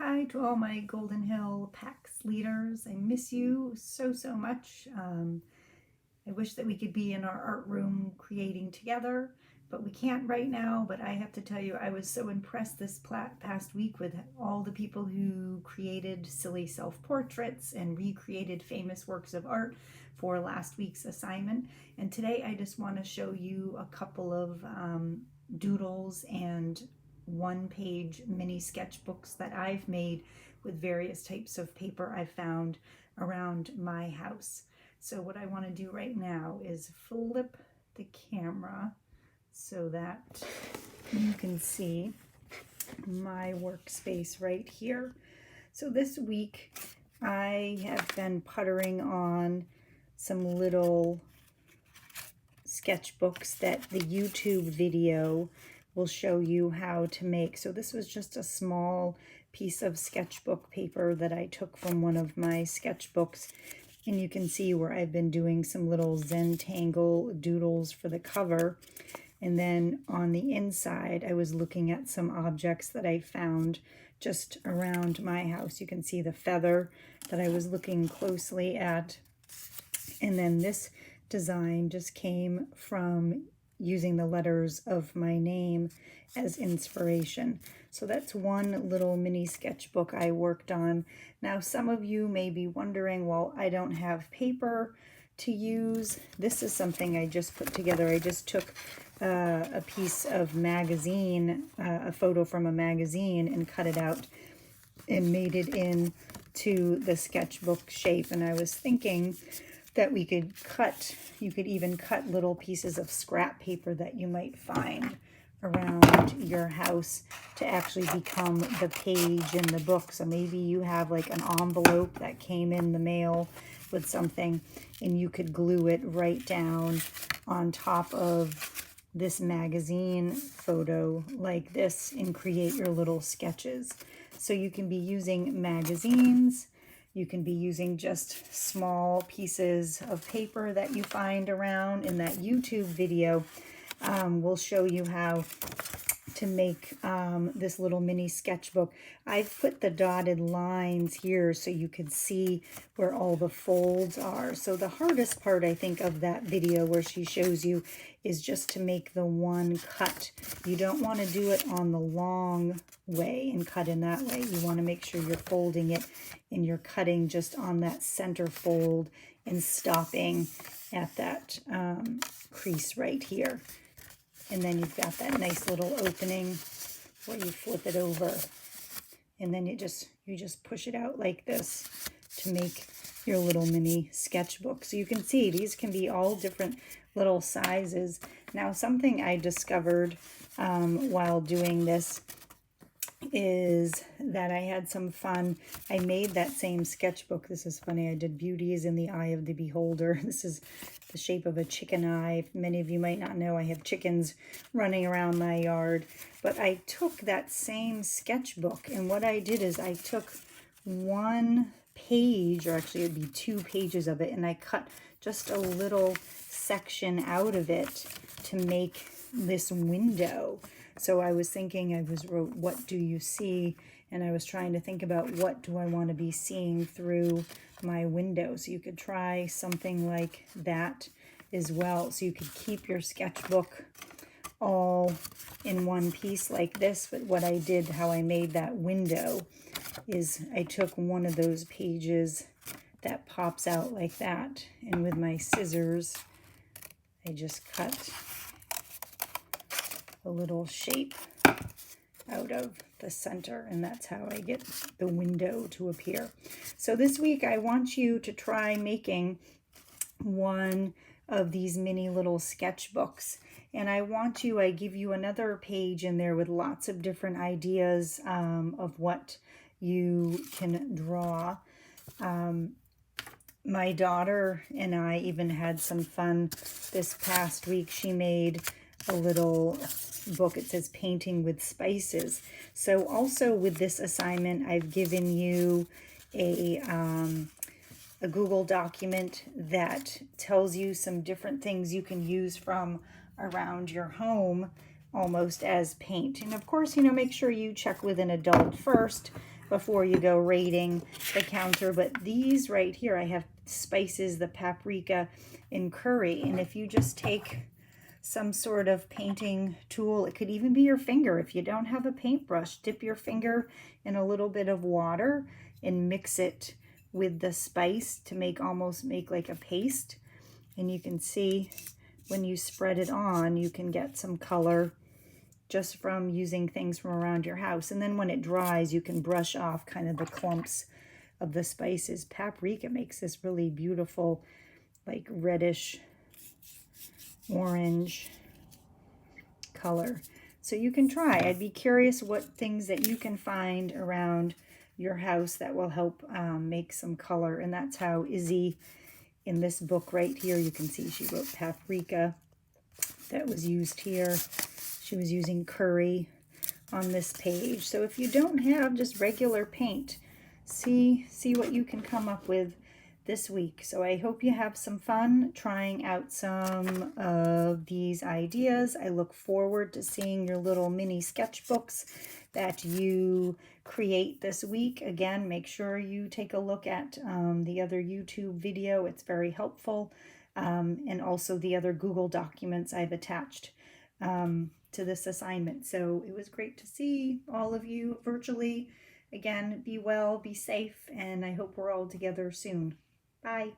Hi to all my Golden Hill PAX leaders. I miss you so much. I wish that we could be in our art room creating together, but we can't right now. But I have to tell you, I was so impressed this past week with all the people who created silly self-portraits and recreated famous works of art for last week's assignment. And today I just want to show you a couple of doodles and one-page mini sketchbooks that I've made with various types of paper I found around my house. So what I want to do right now is flip the camera so that you can see my workspace right here. So this week I have been puttering on some little sketchbooks that the YouTube video will show you how to make. So this was just a small piece of sketchbook paper that I took from one of my sketchbooks, and you can see where I've been doing some little Zentangle doodles for the cover. And then on the inside I was looking at some objects that I found just around my house. You can see the feather that I was looking closely at, and then this design just came from using the letters of my name as inspiration. So that's one little mini sketchbook I worked on. Now some of you may be wondering, well, I don't have paper to use. This is something I just put together. I just took a piece of magazine, a photo from a magazine, and cut it out and made it into the sketchbook shape. And I was thinking that we could cut, you could even cut little pieces of scrap paper that you might find around your house to actually become the page in the book. So maybe you have like an envelope that came in the mail with something, and you could glue it right down on top of this magazine photo like this and create your little sketches. So you can be using magazines, you can be using just small pieces of paper that you find around. In that YouTube video, we'll show you how to make this little mini sketchbook. I've put the dotted lines here so you can see where all the folds are. So the hardest part, I think, of that video where she shows you is just to make the one cut. You don't want to do it on the long way and cut in that way. You want to make sure you're folding it and you're cutting just on that center fold and stopping at that crease right here. And then you've got that nice little opening where you flip it over, and then you just push it out like this to make your little mini sketchbook. So you can see these can be all different little sizes. Now something I discovered while doing this is that I had some fun. I made that same sketchbook. This is funny. I did Beauty is in the Eye of the Beholder. This is the shape of a chicken eye. Many of you might not know I have chickens running around my yard. But I took that same sketchbook, and what I did is I took one page, or actually it'd be 2 pages of it, and I cut just a little section out of it to make this window. So I was thinking, I wrote, what do you see? And I was trying to think about what do I want to be seeing through my window. So you could try something like that as well. So you could keep your sketchbook all in one piece like this. But what I did, how I made that window, is I took one of those pages that pops out like that. And with my scissors, I just cut a little shape out of the center, and that's how I get the window to appear. So this week I want you to try making one of these mini little sketchbooks, and I give you another page in there with lots of different ideas of what you can draw. My daughter and I even had some fun this past week. She made a little book. It says Painting with Spices. So also with this assignment, I've given you a Google document that tells you some different things you can use from around your home almost as paint. And of course, make sure you check with an adult first before you go raiding the counter. But these right here, I have spices, the paprika and curry. And if you just take some sort of painting tool, it could even be your finger. If you don't have a paintbrush, dip your finger in a little bit of water and mix it with the spice to almost make like a paste. And you can see when you spread it on, you can get some color just from using things from around your house. And then when it dries, you can brush off kind of the clumps of the spices. Paprika makes this really beautiful, like reddish orange color. So you can try. I'd be curious what things that you can find around your house that will help make some color. And that's how Izzy, in this book right here, you can see she wrote paprika that was used here. She was using curry on this page. So if you don't have just regular paint, see what you can come up with this week. So I hope you have some fun trying out some of these ideas. I look forward to seeing your little mini sketchbooks that you create this week. Again, make sure you take a look at the other YouTube video. It's very helpful. And also the other Google documents I've attached to this assignment. So it was great to see all of you virtually. Again, be well, be safe, and I hope we're all together soon. Bye.